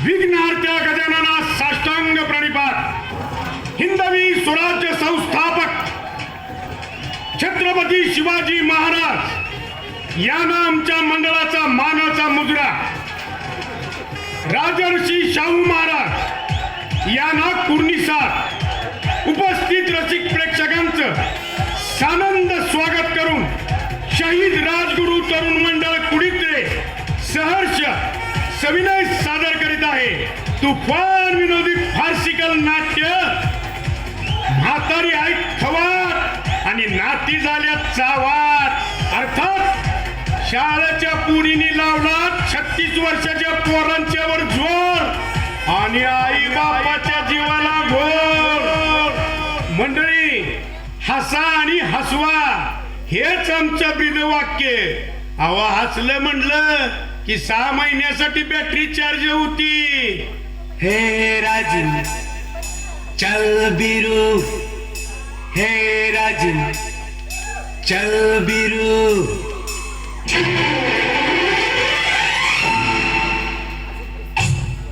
विघ्नार्त्या गजानना साष्टांग प्रणिपात। हिंदवी स्वराज्य संस्थापक छत्रपती शिवाजी महाराज यांना आमच्या मंडळाचा मानाचा मुजरा। राजर्षी शाहू महाराज यांना कुर्निसार। उपस्थित रसिक प्रेक्षकांचं सानंद स्वागत करून शहीद राजगुरू तरुण मंडळ कुडीचे सहर्ष सविनय सादर करीत आहे तुफान विनोदी फार्सिकल नाट्य। म्हातारी आई खवार आणि नाती झाल्या चावार। अर्थात शाळेच्या पुरीनी लावला 36 वर्षाच्या पोरांच्यावर जोर आणि आई बापाच्या जीवाला घोर। मंडळी, हसा आणि हसवा हेच आमचं ब्रीद वाक्य। अहो, हसलं म्हणलं की 6 महिन्यासाठी बॅटरी चार्ज होती। हे राजू चल बिरू, हे राजू चल बिरू।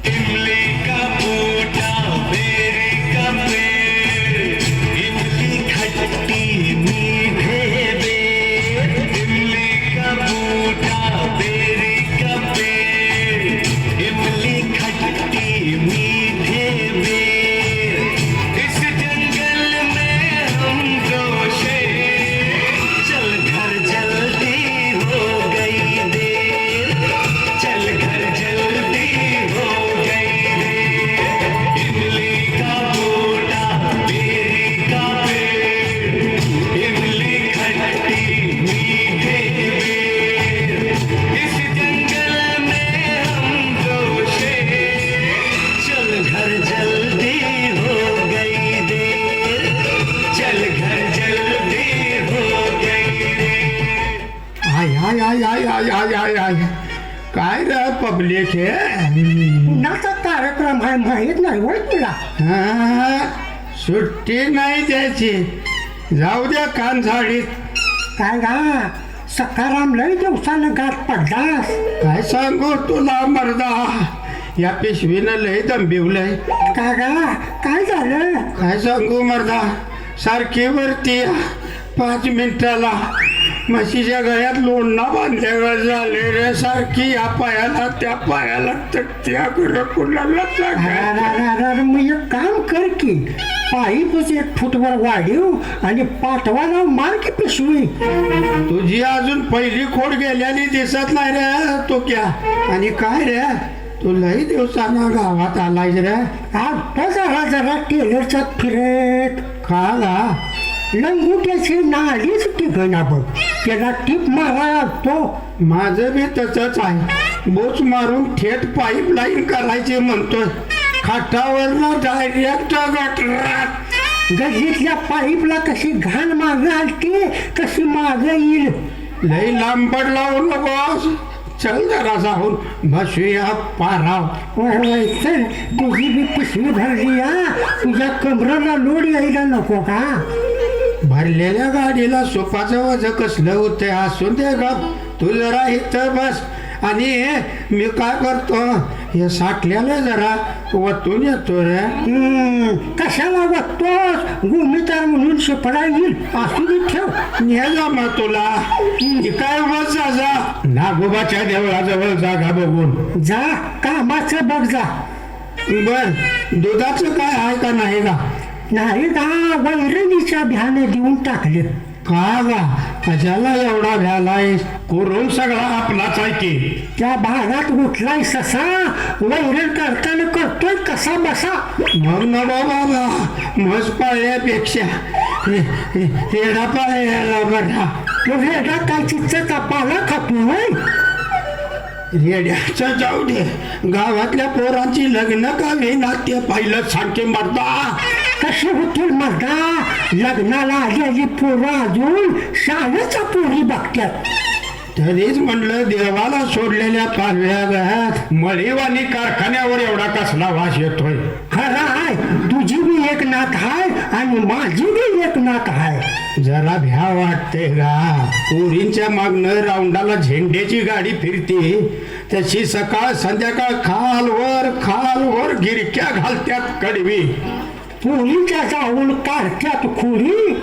इमली का बूटा बेरी का पेड़, इमली खट्टी मीठे बेर। इमली का बूटा बेरी का पेड़, इमली खट्टी मीठे बेर। इस जंगल में हम दो शेर, चल घर जल्दी हो गई देर, चल घर जल्दी हो गई देर। इमली का बूटा बेरी का पेड़, इमली खट्टी मीठे बेर। इस जंगल में हम दो शेर, चल घर जल्दी हो गई देर, चल घर जल्दी हो गई देर। आय आय आय आय आय आय आय आय काय रे पब्लिक हे। कुणाचा कार्यक्रम आहे माहीत नाही होय तुला? हा, सुट्टी नाही द्यायची। जाऊ द्या कान झाडीत। काय गा सकाराम लय दिवसानं गाठ पडलास। काय सांगू तुला मर्दा, या पिशवीनं लय दंबिवलंय। काय गा काय झालं? काय सांगू मर्दा, सारखी वरती 5 मिनिटाला म्हशीच्या गळ्यात लोणना बांधल्यावर झाले रे। सारखी या पायाला त्या पायाला तट्ट्या कुणाला अरे मग एक काम कर की, पाईपच 1 फूटवर वाढीव आणि पाठवाला मार की पिशवी। तुझी अजून पहिली खोड गेल्याने दिसत नाही रे तो क्या। आणि काय रे, तू लई दिवसांना गावात आलायस रे। आता जरा टेलरच्यात फिरत का गा? लंगुट्याची नालीच टिकना बघ, त्याला टीप मारा तो। माझं बी तसंच आहे, बोच मारून थेट पाईपलाईन करायची म्हणतोय। खाटावरनं डायरेक्ट गटरात। गल्लीतल्या पाईपला कशी घाण मागं आलती कशी मागं येईल। लई लांबड लावू नकोस, चल जरा जाऊन बसूया पाराव। होय चल, तुझी बी पिशवी भरली या, तुझ्या कमरेला लोड यायला नको का? भरलेल्या गाडीला सोपाचं वजन कसलं होतंय। असून दे ग, तू जरा इथं बस आणि मी काय करतो, हे साठल्याला जरा वतून येतो रे। कशाला बघतोस? गुमितार म्हणून शिपडा येईल, असू दे ठेव। ने जा मग तुला, ही काय बस जा नागोबाच्या देवळाजवळ जागा बघून जा, कामाचं बघ जा। बर, दुधाचं काय आहे का नाही का? नाही का, वैरणीच्या भ्याने देऊन टाकले। का गा, कशाला एवढा भ्यालाय? करून सगळा आपलाच आहे की। त्या भागात उठलाय ससा, वैरण करताना करतोय कसा बसा। मग न बाबा, म्हस पाळल्यापेक्षा रेडा पाळ्याला बघा। तो रेडा काय चिच्चा पाला खातो होय? रेड्याचं जाऊ दे, गावातल्या पोरांची लग्न का नाट्य पाहिलं सांगते मर्दा। कशी होतील मर्दा, लग्नाला आलेली पोरं अजून शाळेच्या पोरी बघतात। तरीच म्हणलं देवाला सोडलेल्या पालव्या गळ्यात मळीवाणी कारखान्यावर एवढा कसला वास येतोय। खरं आहे, तुझी बी एक नात आहे आणि माझी बी एक नात आहे. जरा भ्या वाटते का? पोरींच्या मागणं राऊंडाला झेंड्याची गाडी फिरते तशी सकाळ संध्याकाळ खालवर गिरक्या घालत्यात कडवी. पोरीच्या जाऊन काढत्यात खोरी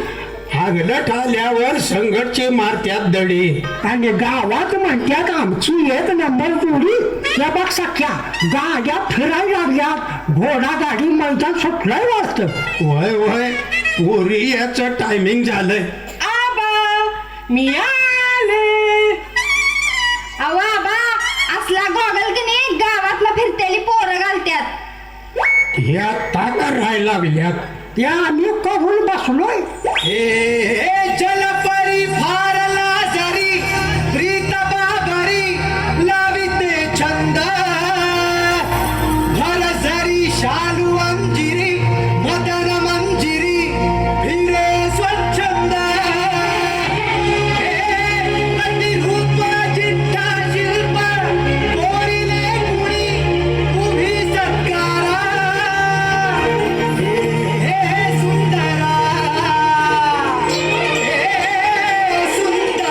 आगलट आल्यावर संघटचे मारत्यात दडी. आणि गावात म्हणतात आमची एक नंबर जोडी. त्या बघ सख्या गाड्या फिरायला लागल्यात, घोडा गाडी मैदान सुटलंय वाजत. वय पोरी याचं टायमिंग झालंय. आबा मी आले. अहो आबा असला गॉगल की नाही गावात ना फिरतेली पोरं घालत्यात. हे आता का राहायला लागल्यात? त्या आम्ही करून बसलोय. चल परी फारला जरी प्रीत बाबरी लाविते छंद भर जरी शालू अंजिरी मदन मंजिरी फिरे स्वच्छंद प्रतिरूप जिट्टा शिल्प कोरिले कुणी उभी सत्कारा सुंदरा सुंदरा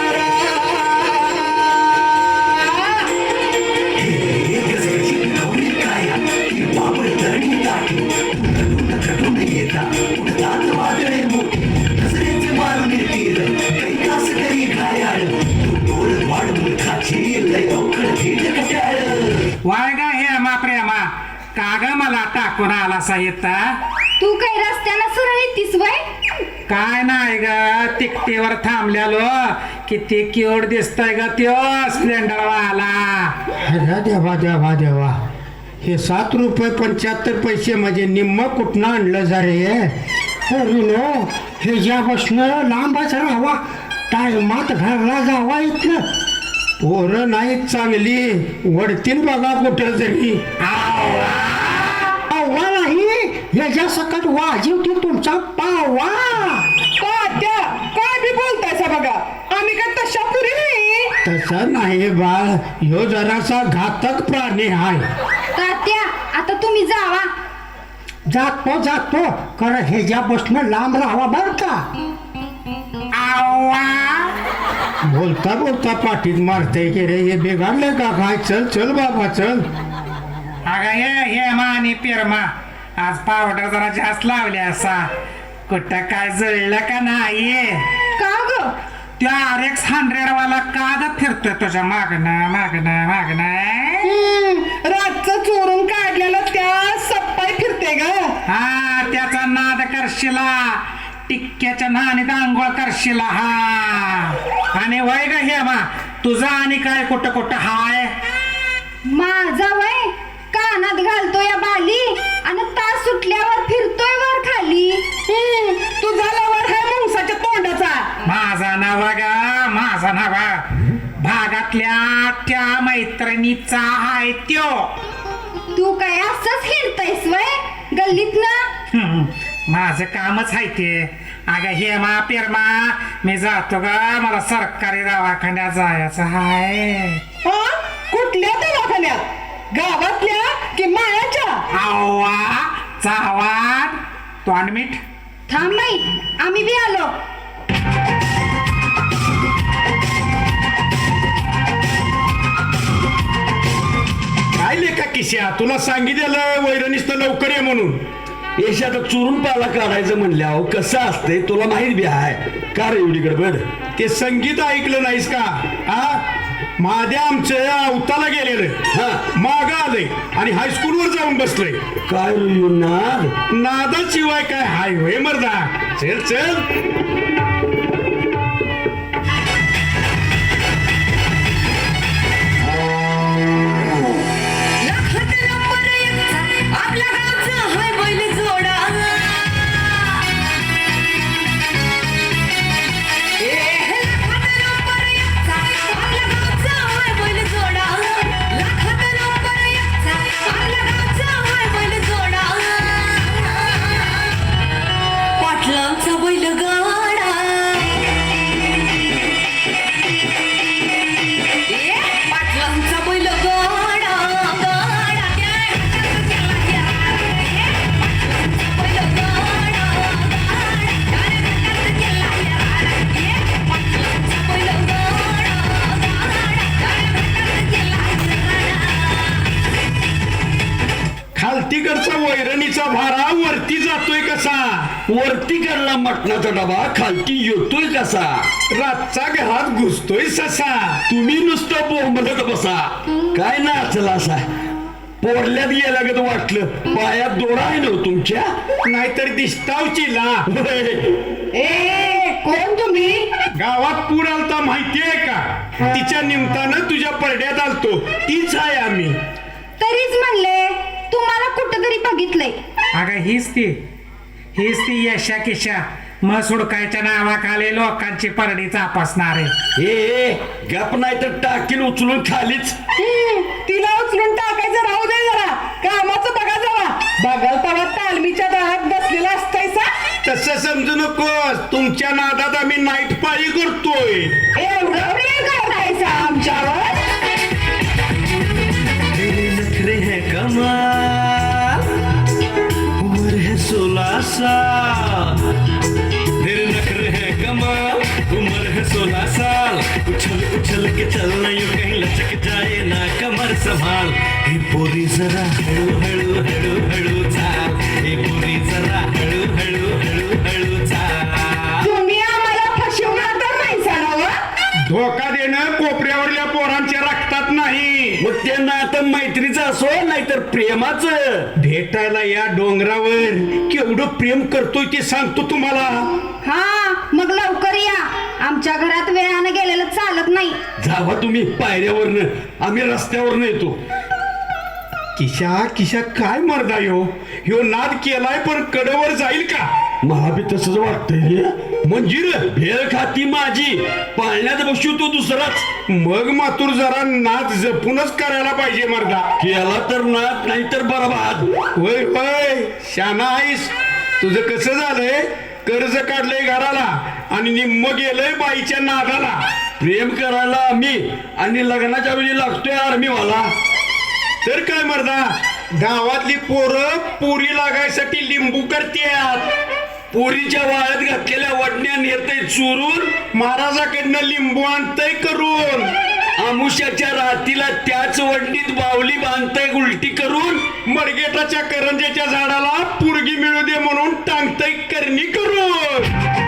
वाय गा हे मा प्रेमा का ग मला टाकून आला साहित्य. तू काय रस्त्यानं सरळ येतीस वय? काय नाही ग तिकटीवर थांबलेलो किती क्यूट दिसतोय ग त्यो स्प्लेंडर वाला. अरे देवा हे 7 रुपये 75 पैसे म्हणजे निम्म कुठनं आणलं जा रे? पोरीनो हे ज्या बसणं लांबच राहावा, टायमात घरला जावा इथलं. पोरं नाहीत चांगली वडतील बघा कुठं तरी. पावा नाही याच्या सकट वाजीवती तुमचा पावा. काय बी बोलतायसा बघा, आम्ही काय तशा पुरी नाही. तसं नाही बाळ, ह्यो जरासा घातक प्राणी आहे. तात्या आता तुम्ही जावा. जातो खरं हे ज्या बसणं लांब राहावा बर का. बोलता पाठीत मारते की रे, हे बिघडले का काय? चल बाबा चल. अगं हे मानी पिरमा आज पावडर जरा जास्त लावले असा. कुठं काय जळलं का नाही? का ग? त्या RX-100 वाला का ग फिरतोय तुझ्या मागणं रातचं चोरून काढलेलं त्या सप्पाई फिरते ग. हा त्याचा नाद करशिला, टिक्क्याच्या नानीत आंघोळ करशिला. हा आणि वय ग हे मा तुझा आणि काय कुठं हाय? माझा वय कानात घालतोय या बाली आणि तास सुटल्यावर फिरतोय वर खाली. तुझा लवर आहे मुंगसाच्या तोंडाचा. माझा नावा भागातल्या त्या मैत्रिणीचा हाय त्यो. तू काय असंच हिंडतायस वय गल्लीत ना? माझं कामच आहे ते. अगं हे मा पिरमा मी जातो ग, मला सरकारी दवाखान्यात जायचं हाय. कुठल्या दवाखान्यात? गावातल्या की मायाच्या? आवा चावाट तोंडमीठ. थांब बाई आम्ही बी आलो. काय लेका किश्या, तुला सांगितलं वैरणीस तर लवकर ये म्हणून. येशात चुरून पाला काढायचं म्हणल्यावर कसं असतंय तुला माहित बी आहे का रे एवढी गडबड? ते संगीत ऐकलं नाहीस का? हा माझ्या आमचं अवताला गेलेलं हा. माग आलंय आणि हायस्कूलवर जाऊन बसलंय. काय रे नाद? नादाशिवाय काय हायवे मर्दा. चल आपल्या गावचा हाय बैल जोडा. पाटलांचा बैल गाडा वर्षभरचा वैरणीचा भारा वरती जातोय कसा? वरती काढला मटणाचा डबा खालती येतोय कसा? रातचा घरात घुसतोय ससा. तुम्ही नुसतं बोंबलत बसा. काय नाचला असा? पोरल्यात गेल्यागत वाटलं. पायात दोरा आहे ना तुमच्या? नाहीतर दिसतावचीला. होय. ए कोण तुम्ही? गावात पूर आलता माहितीये का? तिच्या निमतानं तुझ्या परड्यात आलतो. तीच आहे आम्ही. तरीच म्हणले तुम्हाला कुठंतरी बघितलंय. अगं हीच ती यशा किशा मग सुडकायच्या नावाखाली लोकांची परडी चापसणारे. ए गप नाही तर टाकील उचलून खालीच. तिला उचलून टाकायचं राहू दे जरा. कामाचं बघा जरा. बघल तेव्हा तालमीच्या दारात बसलेला असतायसा. तसं समजू नकोस. तुमच्या नादात आम्ही नाईट पाळी करतोय. एवढं प्रेम करतायसा आमच्यावर. नखरे है कमाल उम्र है 16 साल. तेरे नखरे है कमाल उम्र है 16 साल. उछल उछल के चलना यूं कहीं लचक जाए ना कमर संभाल. हे पोरी जरा हळू हळू हळू हळू चाल. हे पोरी जरा हळू हळू हळू हळू चाल. तुम्ही आम्हाला फसवणार तर नाही सांगावं. धोका देणं कोपऱ्यावरल्या पोरांच्या रक्तात नाही. मग त्यांना आता मैत्रीचं असो नाहीतर प्रेमाचं. भेटायला या डोंगरावर केवढं प्रेम करतोय ते सांगतो तुम्हाला. हा मग लवकर या. आमच्या घरात वेळानं गेलेलं चालत नाही. जावा तुम्ही पायऱ्यावरनं. आम्ही रस्त्यावरनं येतो. किशा काय मर्दा ह्यो नाद केलाय पण कडवर जाईल का? मला बी तसंच वाटतंय. मंजिर भेळ खाती माझी पाळण्यात बसू तो दुसराच. मग मातूर जरा नाद जपूनच करायला पाहिजे मर्दा. केला तर नात नाही तर बरबाद. होय होय शाना आहेस. तुझं कसं झालंय? कर्ज काढलंय घराला आणि निम्म गेलंय बाईच्या नादाला. प्रेम करायला आम्ही आणि लग्नाच्या वेळी लागतोय आर्मीवाला. तर काय मर्दा, गावातली पोरं पुरी लागायसाठी लिंबू करतात. पोरीच्या वाळ्यात घातलेल्या वडण्या नेतय चोरून. महाराजाकडनं लिंबू आणतय करून. आमुष्याच्या रातीला त्याच वडणीत बावली बांधतय उलटी करून. मडगेटाच्या करंजेच्या झाडाला पुरगी मिळू दे म्हणून टांगतय करणी करून.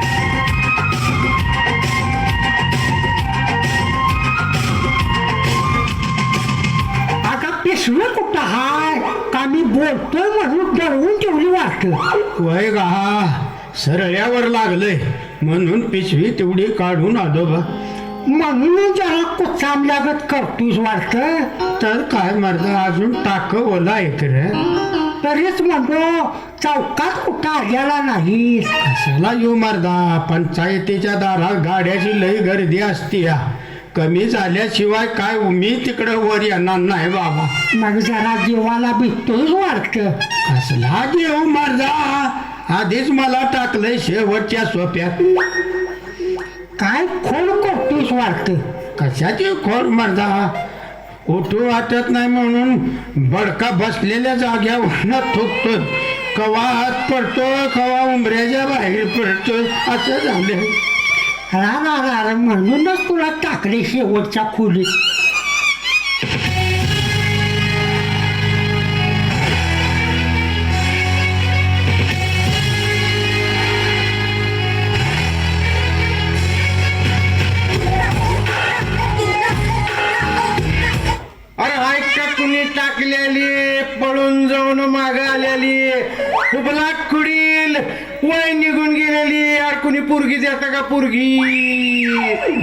पिशवी कुठं हाय का? मी बोलतोय म्हणून डरवून ठेवली वाटतं. वय गा सरळ्यावर लागलंय म्हणून पिशवी तेवढी काढून आलो बा. म्हणून जरा कुचामल्यागत करतोस वाटतं. तर काय मर्दा अजून टाक ओला एक रे. तरीच म्हणतो चौकात कुठं आलेला नाही. कशाला येऊ मर्दा? पंचायतीच्या दारात गाड्याची लई गर्दी असती. कमी झाल्याशिवाय काय मी तिकडं वर येणार नाही बाबा. मग जरा जीवाला भीतोच वाटतं. कसला देऊ मर्दा? आधीच मला टाकलंय शेवटच्या सोप्यात. काय खोड करतोस वाटतं. कशाची खोड मर्दा? उठू वाटत नाही म्हणून बडका बसलेल्या जाग्यावर थुकतोय. कवा हात पडतोय कवा उंबऱ्याच्या बाहेर पडतोय असं झालंय. रार म्हणूनच तुला टाकले शेवटच्या खोलीत. अरे ऐक का कुणी टाकलेली पळून जाऊन माग आलेली ब्लाक कुडील वय निघून गेलेली. यार कुणी पुरगी देता का पुरगी?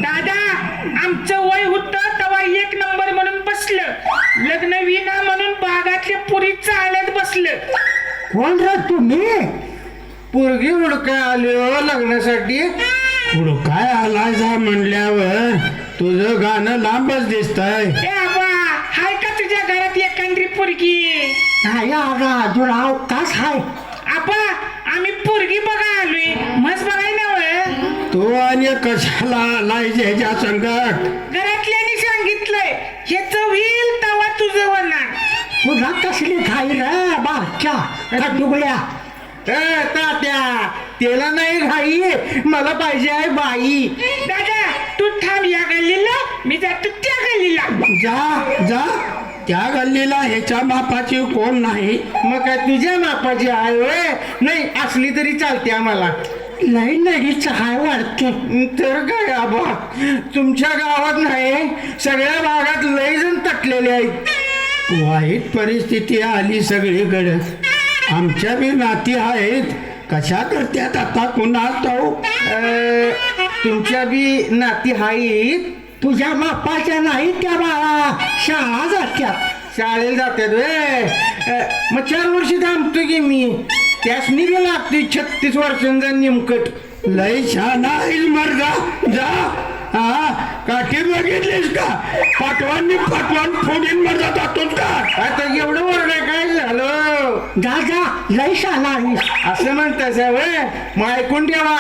दादा आमचं वय होतं तेव्हा 1 नंबर म्हणून बसलं. लग्न विना म्हणून बागातल्या पुरी चालत बसलं. कोण रे तुम्ही? पुरगी हुडकाय आली हो लग्नासाठी. हुडकाय आला जा म्हणल्यावर तुझं गाणं लांबच दिसतंय. ए आबा हाय का तुझ्या घरात एखादी पुरगी? नाही अजून अवकाश हाय. आबा आम्ही पुरगी बघा आलोय. मस्त बघाय ना वय. तो आणि कशाला आलाय ह्याच्या संकट? घरातल्यानी सांगितलंय हेच होईल तेव्हा तुझं होणार. तुला कसली खाई रे बाच्या खटुगड्या. तात्या त्याला नाही घाई, मला पाहिजे आहे बाई. दादा तू थांब या गल्लीला, मी जातो त्या गल्लीला. जा जा त्या गल्लीला ह्याच्या मापाची कोण नाही. मग काय तुझ्या मापाची आहे होय? नाही असली तरी चालते आम्हाला. लई लगेच हाय वाढते. तर काय आबा, तुमच्या गावात नाही सगळ्या भागात लई जण तटलेले आहेत. वाईट परिस्थिती आली सगळीकडे. आमच्या बी नाती आहेत, कशा करत्यात आता कुणास ठाऊक. तुमच्या बी नाती आहेत. तुझ्या बाप्पाच्या नाही त्या बाळा शाळा जात्यात. शाळेला जात्यात वे. मग 4 वर्ष थांबतो की मी. त्यासनी बी लागते 36 वर्षांचा नेमकट. लय छान आहेस मर्दा. जा. हा काठी बघितलीस का? पाटवांनी पाटवान फोडीन मर्दा जातोच का? आता एवढं वरडा काय झालं? जा जा लय शाळा असं म्हणताय साहेब. मग ऐकून ठेवा,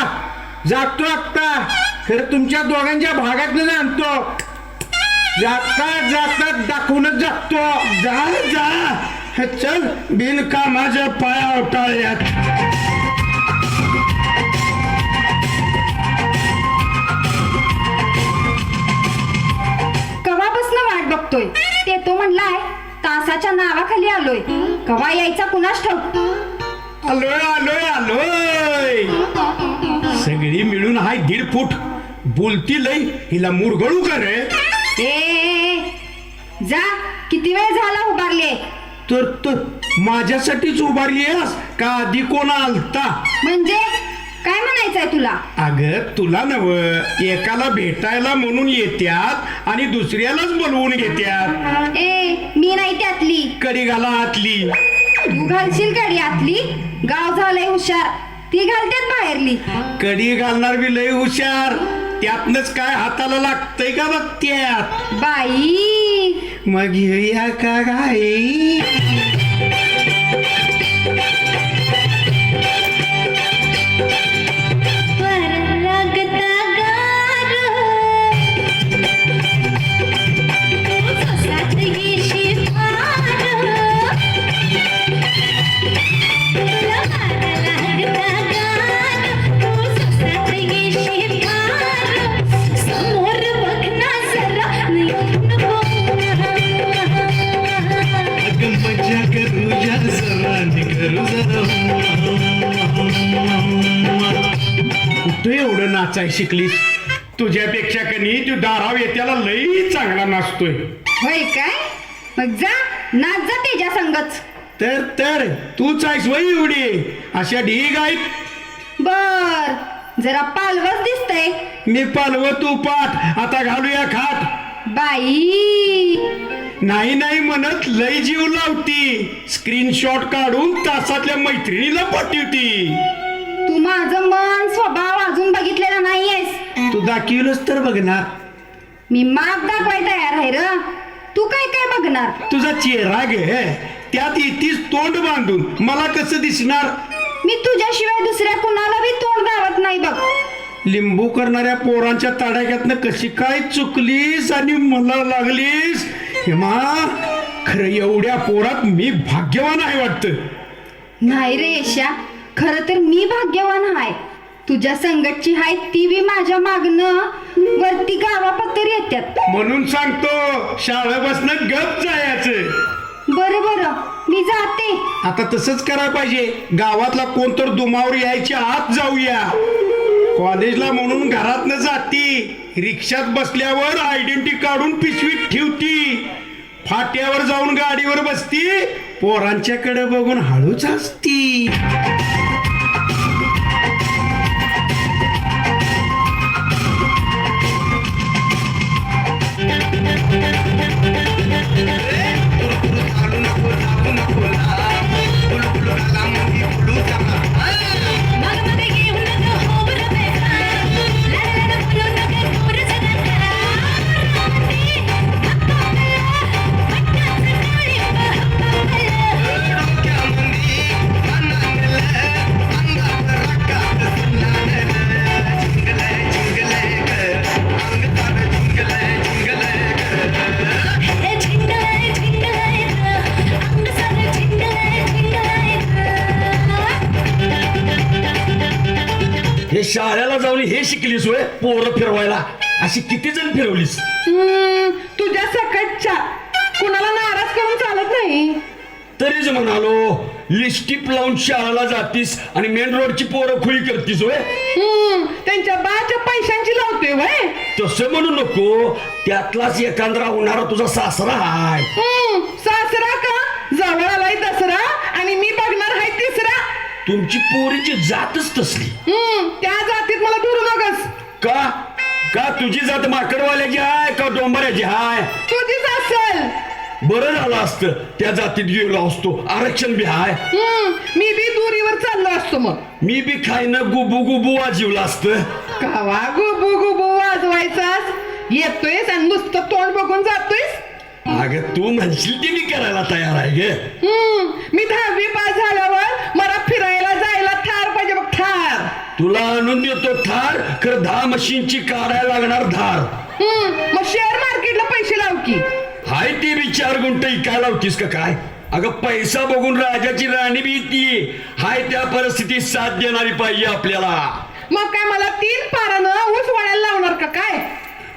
जातो आत्ता. खरं तुमच्या दोघांच्या भागातनं जाणतो. जाता जाता दाखवूनच जातो. जा जा. चल बिनकामाच्या पाया उठाळ्यात. कवापासनं वाट बघतोय. ते तो म्हणलाय तासाच्या नावाखाली आलोय. कवा यायचा कुणास ठाऊक. आलोय आलोय आलोय. सगळी मिळून हाय 1.5 फूट. बोलती लई, हिला मुरगळू का रे? ए जा, किती वेळ झाला उभारले. तर माझ्यासाठीच उभारली आहेस का आधी कोण आलता? म्हणजे काय म्हणायचंय तुला? अगं तुला नव, एकाला भेटायला म्हणून येत्यात आणि दुसऱ्यालाच बोलवून घेत्यात. ए मी नाही त्यातली. कडी घाला आतली. तू घालशील कडी आतली. गाव झालंय हुशार, ती घालतेत बाहेरली. कडी घालणार बी लय हुशार. त्यातनच काय हाताला लागतंय का बघत्यात. बाई मग घेऊया का गाई? मजा करूया जरा करू तू एवढं नाचाय शिकलीस? तुझ्यापेक्षा कनी तू दाराव येत्याला लई चांगला नाचतोय. होय काय? मग जा नाच जा त्याच्या संगच. तर तूच आहेस वय एवढी. अशा ढीग आहेत. बर जरा पालवच दिसतंय. मी पालव तू पाठ. आता घालूया खाट. बाई नाही नाही म्हणत लय जीव लावती. स्क्रीनशॉट काढून तासातल्या मैत्रिणीला पाठवती. तू माझं मन स्वभाव अजून बघितलेला नाहीयेस. तू दाखवलंच तर बघणार. मी माप दाखवाय तयार आहे र. तू काय काय बघणार? तुझा चेहरा गे, त्यात इतीच तोंड बांधून मला कसं दिसणार? मी तुझ्याशिवाय दुसऱ्या कुणाला बी तोंड दावत नाही बघ. लिंबू करणाऱ्या पोरांच्या तडाख्यातनं कशी काय चुकलीस आणि मला लागलीस? हेमा, खरं एवढ्या पोरात मी भाग्यवान आहे वाटतं. नाही रे यशा, खरं तर मी भाग्यवान आहे. तुझ्या संगतची हाय ती बी माझ्या मागणं वरती गावापत्तर येत्यात. म्हणून सांगतो शाळेपासनं गप जायचं. बरं बरं मी जाते. आता तसंच करायला पाहिजे. गावातला कोण तर दुमावर यायच्या आत जाऊया. कॉलेजला म्हणून घरातनं जाती. रिक्षात बसल्यावर आयडेंटिटी काढून पिशवीत ठेवती. फाट्यावर जाऊन गाडीवर बसती. पोरांच्याकडे बघून हळूच असती. हे शाळेला जाऊन हे शिकलीस होय? पोरं फिरवायला अशी किती जण फिरवलीस? तुझ्या सकटच्या कुणाला नाराज करून चालत नाही. तरीच म्हणालो लिस्टिप लावून शाळेला जातीस आणि मेन रोडची पोरं खुळी करतीस होय. त्यांच्या बाच्या पैशांची लावतोय वय. तसं म्हणू नको, त्यातलाच एकांद्रा होणारा तुझा सासरा हाय. सासरा का? जवळ आलाय दसरा आणि मी बघणार आहे तिसरा. तुमची पोरीची जातच तसली. त्या जातीत मला धरू नकस. का का तुझी जात माकडवाल्याची हाय का डोंबऱ्याची हाय? तुझीच असेल. बरं झालं असतं त्या जातीत गेलो असतो, आरक्षण बी हाय. मी बी दुरीवर चाललो असतो. मग मी बी खायनं गुबू गुबू वाजवलं असतं. कावा गुबू गुबू वाजवायचास? येतोयस आणि नुसतं तोंड बघून जातोयस. अगं तू म्हणशील ती मी करायला तयार आहे गे. मी 10वी पास झाल्यावर मला फिरायला जायला थार पाहिजे बघ, थार. तुला आणून देतो थार, खरं 10 मशीनची काढायला लागणार धार. मग शेअर मार्केटला पैसे लाव की. हाय ते बी 4 गुंठ इकायला होतीस का काय? अगं पैसा बघून राजाची राणी बी ती हाय त्या परिस्थितीत साथ देणारी पाहिजे आपल्याला. मग काय मला 3 पारानं ऊस वाढायला लावणार का काय?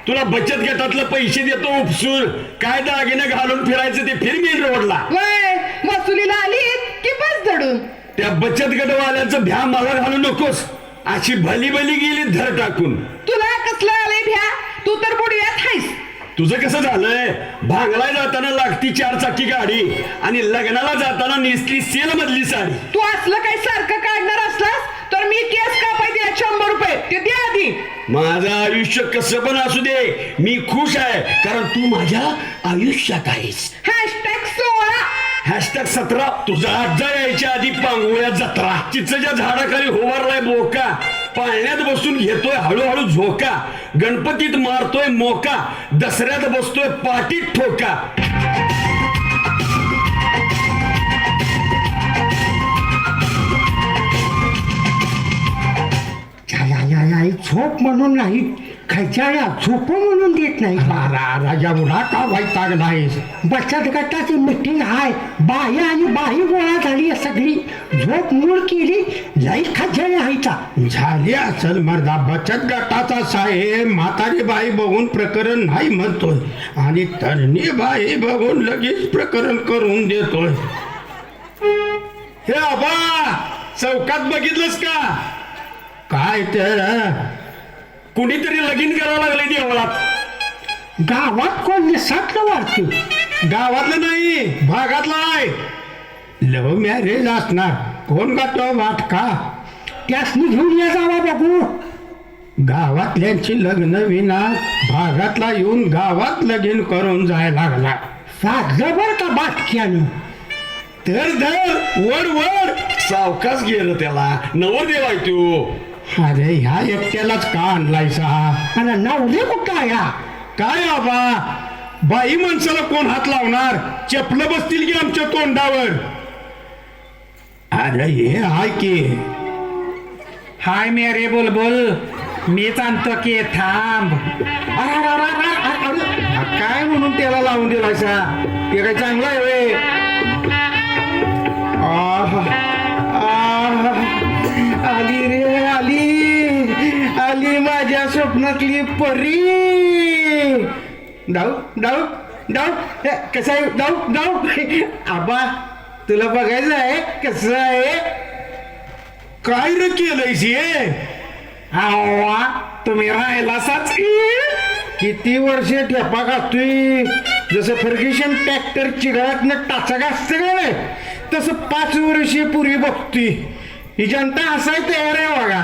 तुला बचत गटातलं पैसे देतो उपसून, काय दागिने घालून फिरायचं ते फिर मेन रोडला. वय वसुलीला आली की बस धडून. त्या बचत गटवाल्यांचं भ्या मला घालू नकोस. अशी भली भली गेली धर टाकून. तुला कसलं आलंय भ्या? तू तर बुडव्यात हायस. तुझं कसं झालंय? भांगला जाताना लागती 4 चाकी गाडी आणि लग्नाला जाताना नेसली सेल मधली साडी. तू असलं काही सारखं काढणार असलास तर मी केस कापायचे 100 रुपये ते दे आधी. माझं आयुष्य कसं पण असू दे, मी खुश आहे कारण तू माझ्या आयुष्यात आहेस. #16 #17 तुझा आजा यायच्या आधी पांगोळ्या जत्रा. चिचच्या झाडाखाली होवारलाय बोका, पाळण्यात बसून घेतोय हळूहळू झोका, गणपतीत मारतोय मोका, दसऱ्यात बसतोय पाटीत ठोका. झोप म्हणून नाही, खायच्या झोप म्हणून देत नाही. राजा उडा का वैतागलायस? बचत गटाची मीटिंग आहे, बाई आणि बाई गोळा झाली सगळी, झोप मूळ केली, लई खजाने हायचा. झाली असल मर्दा. बचत गटाचा साहेब म्हातारी बाई बघून प्रकरण नाही म्हणतोय आणि तरणी बाई बघून लगेच प्रकरण करून देतोय. हे आबा, चौकात बघितलंस का? काय तर कुणीतरी लगीन करायला लागले देवळात. गावात कोण निसटलं वाटतं? गावातलं नाही, भागातला आहे. लव्ह मॅरेज असणार. कोण का तो वाटका? त्यासनी घेऊन या जावा बघू. गावातल्यांची लग्न विना भागातला येऊन गावात लगीन करून जायला लागला. साधलं बर का बाटक्यानं. तर धर वर वर. सावकाश गेलं त्याला, नवरदेव आहे तू. अरे ह्या एकट्यालाच का आणलायसा? आणि नवरे कुठं आहे हा? काय आबा, बाई माणसाला कोण हात लावणार? चपलं बसतील की आमच्या तोंडावर. अरे हे हाय की. हाय मेरे बुलबुल, मीच आणतो की, थांब. काय म्हणून त्याला लावून दिलायसा? ते काय चांगलं आहे वे? आली रे आली माझ्या स्वप्नातली परी. डाऊ डाऊ डाऊ कसं आहे? डाऊ आबा तुला बघायचं आहे कसं आहे? काय रे केलंयस हे? आवा, तुम्ही राहिलासाच की. किती वर्ष ठेपा घातोय, जसं फर्ग्युशन ट्रॅक्टर चिघळातनं टाचा घासतं का नाही, तसं 5 वर्ष पूर्वी बघतोय. ही जनता हसाय तयार आहे बघा.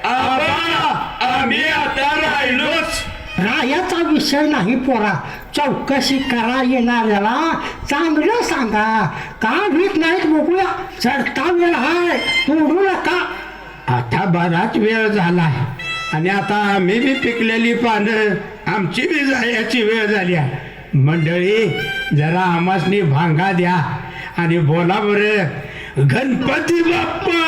आबा, आम्ही आता राहिलोच. रायाचा विषय नाही पोरा, चौकशी करा येणाऱ्याला, चांगलं सांगा. का भीत नाहीत बघूया, चढता वेळ हाय, तोडू नका. आता बराच वेळ झालाय आणि आता आम्ही बी पिकलेली पानं, आमची बी जायची वेळ झाली. मंडळी जरा आमासनी भांगा द्या आणि बोला बरं, गणपती बाप्पा.